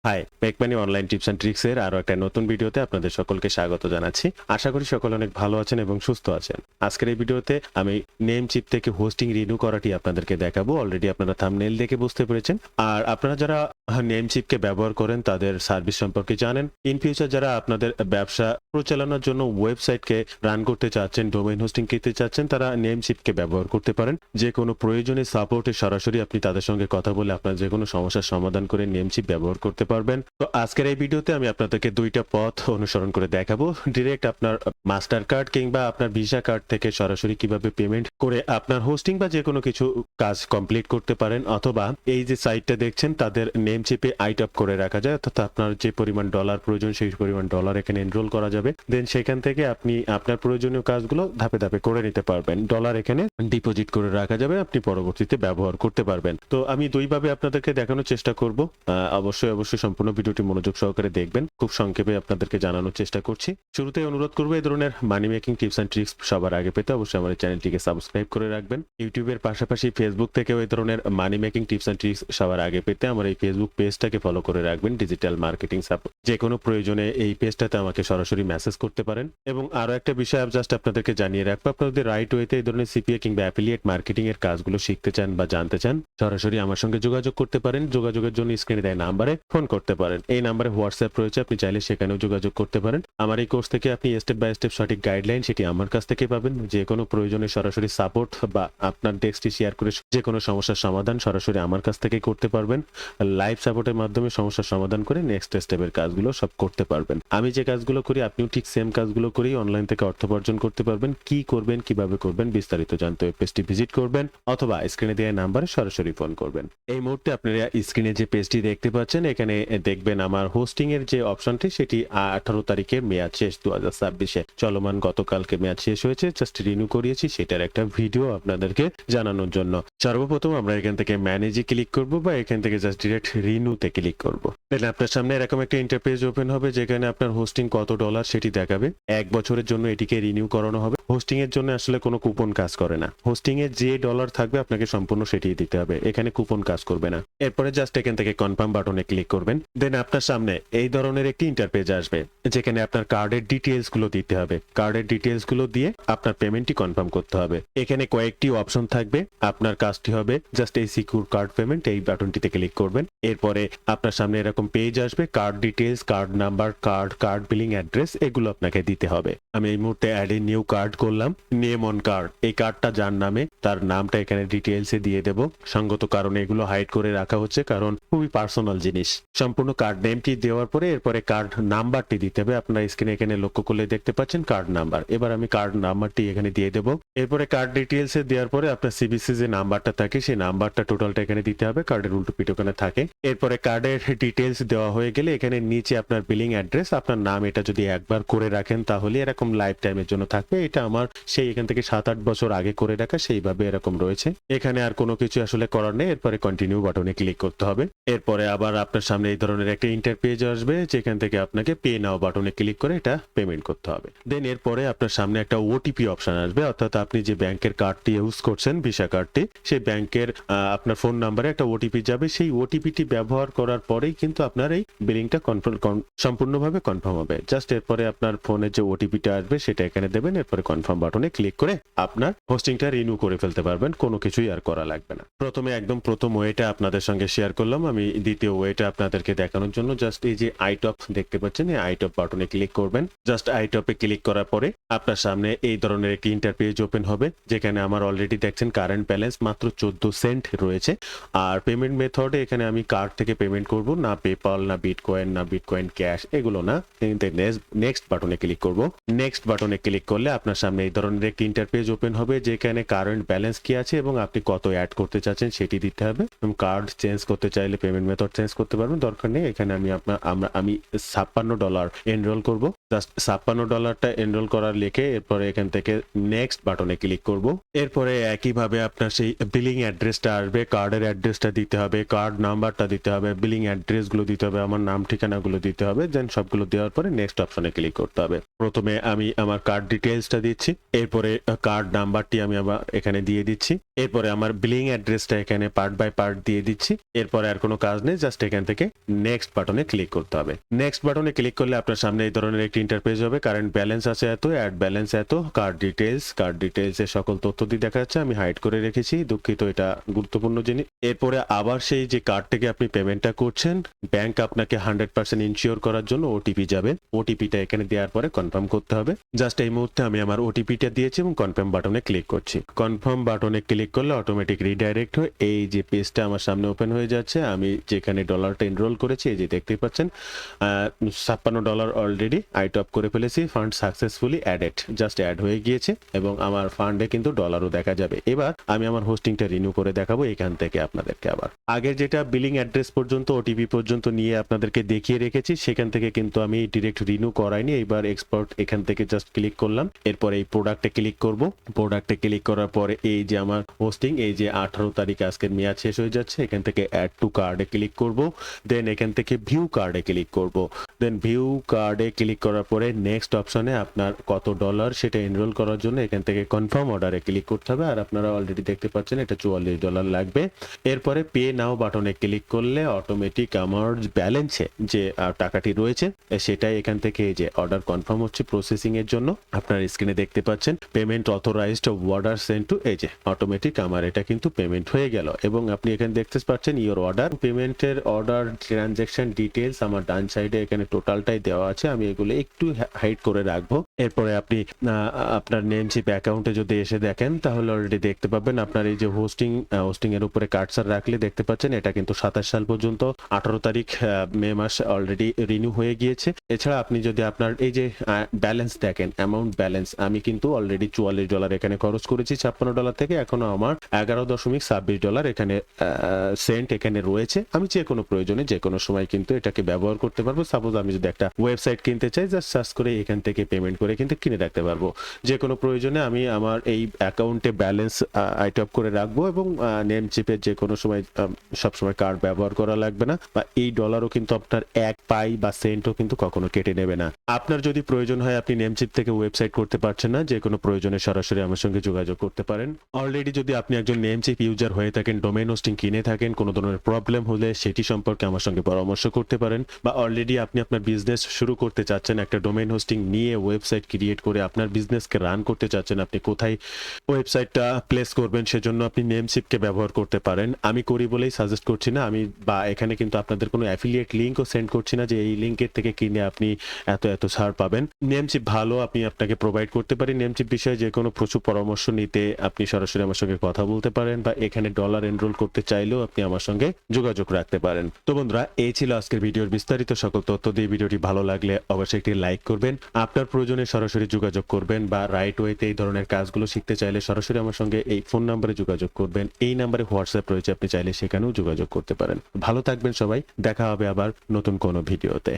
High, make money online tips and tricks এর আরো একটা নতুন ভিডিওতে আপনাদের সকলকে স্বাগত জানাচ্ছি। আশা করি সকলে অনেক ভালো আছেন এবং সুস্থ আছেন। আজকের এই ভিডিওতে আমি নেমচিপ থেকে হোস্টিং রিনিউ করাটি আপনাদেরকে দেখাবো। অলরেডি আপনারা থাম্বনেইল দেখে বুঝতে পেরেছেন। আর আপনারা যারা নেমচিপকে ব্যবহার করেন তাদের সার্ভিস সম্পর্কে জানেন। ইন ফিউচার যারা আপনাদের ব্যবসা পরিচালনার জন্য ওয়েবসাইটকে রান করতে চাচ্ছেন, ডোমেইন হোস্টিং কিনতে চাচ্ছেন, তারা নেমচিপকে ব্যবহার করতে পারেন। যে কোনো প্রয়োজনে সাপোর্টে সরাসরি আপনি তাদের সঙ্গে কথা বলে আপনার যে কোনো সমস্যার সমাধান করে নেমচিপ ব্যবহার করতে পারবেন। তো আজকের এই ভিডিওতে আমি আপনাদেরকে দুইটা পথ অনুসরণ করে দেখাবো। ডিরেক্ট আপনার মাস্টার কার্ড কিংবা আপনার ভিসা কার্ড থেকে সরাসরি কিভাবে পেমেন্ট করে আপনার হোস্টিং বা যে কোনো কিছু কাজ কমপ্লিট করতে পারেন, অথবা এই যে সাইটটা দেখছেন তাদের নেমচিপে আইটপ করে রাখা যায়, অর্থাৎ আপনার যে পরিমাণ ডলার প্রয়োজন সেই পরিমাণ ডলার এখানে এনরোল করা যাবে। দেন সেখান থেকে আপনি আপনার প্রয়োজনীয় কাজগুলো ধাপে ধাপে করে নিতে পারবেন। ডলার এখানে ডিপোজিট করে রাখা যাবে, আপনি পরবর্তীতে ব্যবহার করতে পারবেন। তো আমি দুইভাবে আপনাদেরকে দেখানোর চেষ্টা করব। অবশ্যই সম্পূর্ণ ভিডিওটি মনোযোগ সহকারে দেখবেন। খুব সংক্ষেপে আপনাদেরকে জানানোর চেষ্টা করছি। শুরুতে অনুরোধ করবো এই ধরনের মানি মেকিং টিপস অ্যান্ড ট্রিক্স সবার আগে পেতে অবশ্যই আমার চ্যানেলটিকে সাবস্ক্রাইব করে রাখবেন। ইউটিউবের পাশাপাশি ফেসবুক থেকেও এই ধরনের মানি মেকিং টিপস অ্যান্ড ট্রিক্স সবার আগে পেতে আমার এই ফেসবুক পেজটাকে ফলো করে রাখবেন। ডিজিটাল মার্কেটিং সাপোর্ট, যে কোনো প্রয়োজনে এই পেজটাতে আমাকে সরাসরি মেসেজ করতে পারেন। এবং আরো একটা বিষয় জাস্ট আপনাদেরকে জানিয়ে রাখবো, আপনাদের রাইট ওয়েতে এই ধরনের সিপিএ কিংবা অ্যাফিলিয়েট মার্কেটিং এর কাজগুলো শিখতে চান বা জানতে চান, সরাসরি আমার সঙ্গে যোগাযোগ করতে পারেন। যোগাযোগের জন্য স্ক্রিনে দেয় নাম্বারে ফোন করতে পারেন। এই নাম্বারে হোয়াটসঅ্যাপ রয়েছে, আপনি চাইলে সেখানেও যোগাযোগ করতে পারেন। আমার এই কোর্স থেকে আপনি স্টেপ বাই স্টেপ সঠিক গাইডলাইন সেটি আমার কাছ থেকে পাবেন। যে কোনো প্রয়োজনে সরাসরি সাপোর্ট বা আপনার ডেস্কটি শেয়ার করে যে কোনো সমস্যার সমাধান সরাসরি আমার কাছ থেকে করতে পারবেন। লাইভ সাপোর্টের মাধ্যমে সমস্যার সমাধান করে নেক্সট স্টেপের কাজগুলো সব করতে পারবেন। আমি যে কাজগুলো করি আপনিও ঠিক সেম কাজগুলো করেই অনলাইন থেকে অর্থ উপার্জন করতে পারবেন। কি করবেন, কিভাবে করবেন বিস্তারিত জানতে ওয়েব পেজটি ভিজিট করবেন অথবা স্ক্রিনে দেওয়া নাম্বারে সরাসরি ফোন করবেন। এই মুহূর্তে আপনারা স্ক্রিনে যে পেজটি দেখতে পাচ্ছেন, এখানে দেখবেন আমার হোস্টিং এর যে অপশনটি সেটি 18 তারিখে মেয়াদ শেষ 2026-এ চলমান। গতকালকে মেয়াদ শেষ হয়েছে, জাস্ট রিনিউ করিয়েছি, সেটার একটা ভিডিও আপনাদেরকে জানানোর জন্য। সর্বপ্রথম আমরা এখান থেকে ম্যানেজে ক্লিক করব বা এখান থেকে জাস্ট ডিরেক্ট রিনিউতে ক্লিক করব। তাহলে আপনার সামনে এরকম একটা ইন্টারফেস ওপেন হবে যেখানে আপনার হোস্টিং কত ডলার সেটি দেখাবে। 1 বছরের জন্য এটিকে রিনিউ করানো হবে। হোস্টিং এর জন্য আসলে কোনো কুপন কাজ করে না। হোস্টিং এর যে ডলার থাকবে আপনাকে সম্পূর্ণ সেটি দিতে হবে, এখানে কুপন কাজ করবে না। এরপরে জাস্ট এখান থেকে কনফার্ম বাটনে ক্লিক করবেন। দেন আপনার সামনে এই ধরনের একটি ইন্টারপেজ আসবে যেখানে আপনার কার্ডের ডিটেইলস গুলো দিতে হবে। কার্ডের ডিটেইলস গুলো দিয়ে আপনার পেমেন্টটি কনফার্ম করতে হবে। এখানে কয়েকটি অপশন থাকবে, আপনার কাজটি হবে জাস্ট এই সিকিউর কার্ড পেমেন্ট এই বাটনটিতে ক্লিক করবেন। এরপরে আপনার সামনে এরকম পেজ আসবে, card details, card number, card billing address এগুলো আপনাকে দিতে হবে। আমি এই মুহূর্তে অ্যাড এ নিউ কার্ড করলাম। নেম অন কার্ড, এই কার্ডটা যার নামে তার নামটা এখানে ডিটেইলসে দিয়ে দেব। সঙ্গত কারণে এগুলো হাইড করে রাখা হচ্ছে কারণ খুবই পার্সোনাল জিনিস। সম্পূর্ণ কার্ড নেমটি দেওয়ার পরে এরপরে কার্ড নাম্বারটি দিতে হবে। আপনারা স্ক্রিনে এখানে লক্ষ্য করলে দেখতে পাচ্ছেন কার্ড নাম্বার। এবার আমি কার্ড নাম্বারটি এখানে দিয়ে দেব। এরপরে কার্ড ডিটেইলসে দেওয়ার পরে আপনার সিবিসি যে নাম্বারটা থাকে সেই নাম্বারটা টোটালটা এখানে দিতে হবে, কার্ডের উল্টো পিঠ ওখানে থাকে। এরপরে কার্ডের ডিটেইলস দেওয়া হয়ে গেলে এখানে নিচে আপনার বিলিং অ্যাড্রেস, আপনার নাম এটা যদি একবার করে রাখেন তাহলে এরকম লাইফ টাইমের জন্য থাকবে। এটা আমার সেই এখান থেকে 7-8 বছর আগে করে রাখা, সেইভাবে এরকম রয়েছে। এখানে আর কোনো কিছু আসলে করার নেই। এরপরে কন্টিনিউ বাটনে ক্লিক করতে হবে। এরপরে আবার আপনার সামনে এই ধরনের একটা ইন্টারপেজ আসবে যেখান থেকে আপনাকে পে নাও বাটনে ক্লিক করে এটা পেমেন্ট করতে হবে। দেন এরপরে আপনার সামনে একটা ওটিপি অপশন আসবে, অর্থাৎ আপনি যে ব্যাংকের কার্ডটি ইউজ করছেন ভিসা কার্ডটি, সেই ব্যাংকের আপনার ফোন নাম্বারে একটা ওটিপি যাবে। সেই ওটিপিটি ব্যবহার করার পরেই কিন্তু আপনার এই বিলিংটা সম্পূর্ণভাবে কনফার্ম হবে। জাস্ট এরপরে আপনার ফোনে যে ওটিপিটা আসবে সেটা এখানে দেবেন। এরপরে কনফার্ম বাটনে ক্লিক করে আপনার হোস্টিংটা রিনিউ করে ফেলতে পারবেন, কোনো কিছুই আর করা লাগবে না। প্রথম ওয়েটা আপনাদের সঙ্গে শেয়ার করলাম। আমি দ্বিতীয় ওয়েটা আপনাদেরকে দেখানোর জন্য জাস্ট এই যে আইটপ দেখতে পাচ্ছেন, এই আইটপ বাটনে ক্লিক করবেন। জাস্ট আইটপে ক্লিক করার পরে আপনার সামনে এই ধরনের একটি ইন্টারপেজ ওপেন হবে যেখানে আমার অলরেডি দেখছেন কারেন্ট ব্যালেন্স মাত্র 14 সেন্ট রয়েছে। আর পেমেন্ট মেথডে এখানে আমি কার্ড থেকে পেমেন্ট করব, না পেপাল, না বিটকয়েন ক্যাশ, এগুলো না। নেক্সট বাটনে ক্লিক করব। নেক্সট বাটনে ক্লিক করলে আপনার সামনে এই ধরনের একটি ইন্টারপেজ ওপেন হবে যেখানে কারেন্ট ব্যালেন্স কি আছে এবং আপনি কত অ্যাড করতে চাচ্ছেন সেটি দিতে হবে। কার্ড চেঞ্জ করতে চাইলে পেমেন্ট মেথড চেঞ্জ করতে পারবেন, দরকার নেই। এখানে আমি $56 এনরোল করব। জাস্ট $56টা এনরোল করার লিখে এরপরে এখান থেকে নেক্সট বাটনে ক্লিক করব। এরপরে একইভাবে আপনার সেই বিলিং অ্যাড্রেসটা আসবে, কার্ডের অ্যাড্রেসটা দিতে হবে, কার্ড নাম্বারটা দিতে হবে, বিলিং অ্যাড্রেসগুলো দিতে হবে, আমার নাম ঠিকানাগুলো দিতে হবে, দেন সবগুলো দেওয়ার পরে নেক্সট অপশনে ক্লিক করতে হবে। প্রথমে আমি আমার কার্ড ডিটেইলসটা দিচ্ছি, এরপরে কার্ড নাম্বারটি আমি আবার এখানে দিয়ে দিচ্ছি, এরপরে আমার বিলিং অ্যাড্রেসটা এখানে পার্ট বাই পার্ট দিয়ে দিচ্ছি। এরপরে আর কোনো কাজ নেই, জাস্ট এখান থেকে নেক্সট বাটনে ক্লিক করতে হবে। নেক্সট বাটনে ক্লিক করলে আপনার সামনে এই ধরনের একটি ইন্টারফেস হবে। কারেন্ট ব্যালেন্স আছে এত, অ্যাড ব্যালেন্স এত, কার্ড ডিটেলসের সকল তথ্য দিয়ে দেখা যাচ্ছে। আমি হাইড করে রেখেছি, দুঃখিত, এটা গুরুত্বপূর্ণ জিনিস। এরপরে আবার সেই যে কার্ড থেকে আপনি পেমেন্টটা করছেন, ব্যাংক আপনাকে 100% ইনশিওর করার জন্য ওটিপি যাবে, ওটিপিটা এখানে দেওয়ার পরে কনফার্ম করতে হবে। জাস্ট এই মুহূর্তে আমি আমার ওটিপিটা দিয়েছি এবং কনফার্ম বাটনে ক্লিক করছি। কনফার্ম বাটনে ক্লিক করলে অটোমেটিক রিডাইরেক্ট হয়ে এই যে পেজটা আমার সামনে ওপেন হয়ে যাচ্ছে। আমি যেখানে ডলারটা এনরোল করেছি, এই যে দেখতে পাচ্ছেন $56 অলরেডি আই টপ করে ফেলেছি, fund successfully added, just add হয়ে গিয়েছে এবং আমার ফান্ডে কিন্তু ডলারও দেখা যাবে। এবার আমি আমার হোস্টিংটা রিনিউ করে দেখাবো এখান থেকে আপনাদেরকে। আবার আগের যেটা বিলিং অ্যাড্রেস পর্যন্ত ওটিপি পর্যন্ত নিয়ে আপনাদেরকে দেখিয়ে রেখেছি, সেখান থেকে কিন্তু আমি ডিরেক্ট রিনিউ করাইনি। এইবার এক্সপোর্ট এখান থেকে জাস্ট ক্লিক করলাম, এরপর এই প্রোডাক্টে ক্লিক করব। প্রোডাক্টে ক্লিক করার পরে এই যে আমার হোস্টিং, এই যে 18 তারিখ আজকের মেয়াদ শেষ হয়ে যাচ্ছে, এখান থেকে অ্যাড টু কার্ডে ক্লিক করব, দেন এখান থেকে ভিউ কার্ডে ক্লিক করব। দেন ভিউ কার্ডে ক্লিক করার পরে নেক্সট অপশনে আপনার কত ডলার সেটা এনরোল করার জন্য এখান থেকে কনফার্ম অর্ডারে ক্লিক করতে হবে। আর আপনারা অলরেডি দেখতে পাচ্ছেন এটা $44 লাগবে। এরপরে পে নাও বাটনে ক্লিক করলে অটোমেটিক আমার ব্যালেন্সে যে টাকাটি রয়েছে সেটাই এখান থেকে এই যে অর্ডার কনফার্ম হচ্ছে প্রসেসিং এর জন্য। আপনার স্ক্রিনে দেখতে পাচ্ছেন payment authorised order send to, এই যে অটোমেটিক আমার এটা কিন্তু পেমেন্ট হয়ে গেল। এবং আপনি এখানে দেখতে পাচ্ছেন ইওর অর্ডার, পেমেন্টের অর্ডার ট্রানজ্যাকশন ডিটেলস আমার ডান সাইডে এখানে টোটালটাই দেওয়া আছে। আমি এগুলো একটু হাইড করে রাখবো। এরপরে আপনি আপনার নেমচিপ অ্যাকাউন্টে যদি এসে দেখেন তাহলে অলরেডি দেখতে পাবেন আপনার এই যে হোস্টিং এর উপরে কার্সার রাখলে দেখতে পাচ্ছেন এটা কিন্তু 27 সাল পর্যন্ত 18 তারিখ মে মাস অলরেডি রিনিউ হয়ে গিয়েছে। এছাড়া আপনি যদি আপনার এই যে ব্যালেন্স দেখেন, অ্যামাউন্ট ব্যালেন্স, আমি কিন্তু অলরেডি $44 এখানে খরচ করেছি $56 থেকে, এখনো আমার $11.26 এখানে সেন্ট এখানে রয়েছে। আমি যে কোনো প্রয়োজনে যে কোনো সময় কিন্তু এটাকে ব্যবহার করতে পারবো। সাপোজ আমি যদি একটা ওয়েবসাইট কিনতে চাই, জাস্ট সার্চ করে এখান থেকে পেমেন্ট করে কিন্তু কিনে রাখতে পারবো। যে কোনো প্রয়োজনে আমি আমার এই অ্যাকাউন্টে ব্যালেন্স আইটপ করে রাখবো এবং নেম চিপের যে কোনো সময় সবসময় কার্ড ব্যবহার করা লাগবে না, বা এই ডলারও কিন্তু আপনার এক পাই বা সেন্টও কিন্তু কখনো কেটে নেবে না। আপনার যদি প্রয়োজন হয় আপনি নেমচিপ থেকে ওয়েবসাইট করতে পারছেন না, যে কোনো প্রয়োজনে সরাসরি আমার সঙ্গে যোগাযোগ করতে পারেন। অলরেডি যদি আপনি একজন নেমচিপ ইউজার হয়ে থাকেন, ডোমেইন হোস্টিং কিনে থাকেন, কোনো ধরনের প্রবলেম হলে সেটি সম্পর্কে আমার সঙ্গে পরামর্শ করতে পারেন। বা অলরেডি আপনি আপনার বিজনেস শুরু করতে চাচ্ছেন, একটা ডোমেইন হোস্টিং নিয়ে ওয়েবসাইট ক্রিয়েট করে আপনার বিজনেসকে রান করতে চাচ্ছেন, আপনি কোথায় ওয়েবসাইটটা প্লেস করবেন সেজন্য আপনি নেমচিপকে ব্যবহার করতে পারেন। আমি করি বলেই সাজেস্ট করছি না, আমি বা এখানে কিন্তু আপনাদের কোনো অ্যাফিলিয়েট লিঙ্কও সেন্ড করছি না যে এই লিঙ্কের থেকে কিনে আপনি এত ছাড় পাবেন। নেমচিপ ভালো, আমি আপনাকে প্রোভাইড করতে পারি। নেমচিপ বিষয়ে যে কোনো প্রচুর পরামর্শ নিতে আপনি সরাসরি আমার সঙ্গে কথা বলতে পারেন, বা এখানে ডলার এনরোল করতে চাইলেও আপনি আমার সঙ্গে যোগাযোগ রাখতে পারেন। তো বন্ধুরা, এই ছিল আজকের ভিডিওর বিস্তারিত সকল তথ্য দিয়ে। ভিডিওটি ভালো লাগলে অবশ্যই একটি লাইক করবেন, আপনার প্রয়োজনে সরাসরি যোগাযোগ করবেন, বা রাইট ওয়েতে এই ধরনের কাজগুলো শিখতে চাইলে সরাসরি আমার সঙ্গে এই ফোন নাম্বারে যোগাযোগ করবেন। এই নাম্বারে হোয়াটসঅ্যাপ রয়েছে, আপনি চাইলে সেখানেও যোগাযোগ করতে পারেন। ভালো থাকবেন সবাই, দেখা হবে আবার নতুন কোনো ভিডিওতে।